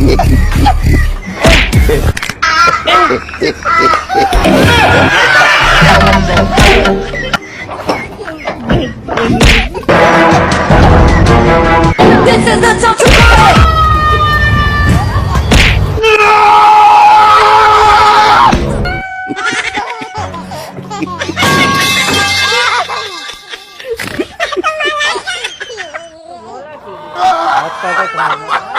This is the time to party! हात पाय काय खाणार?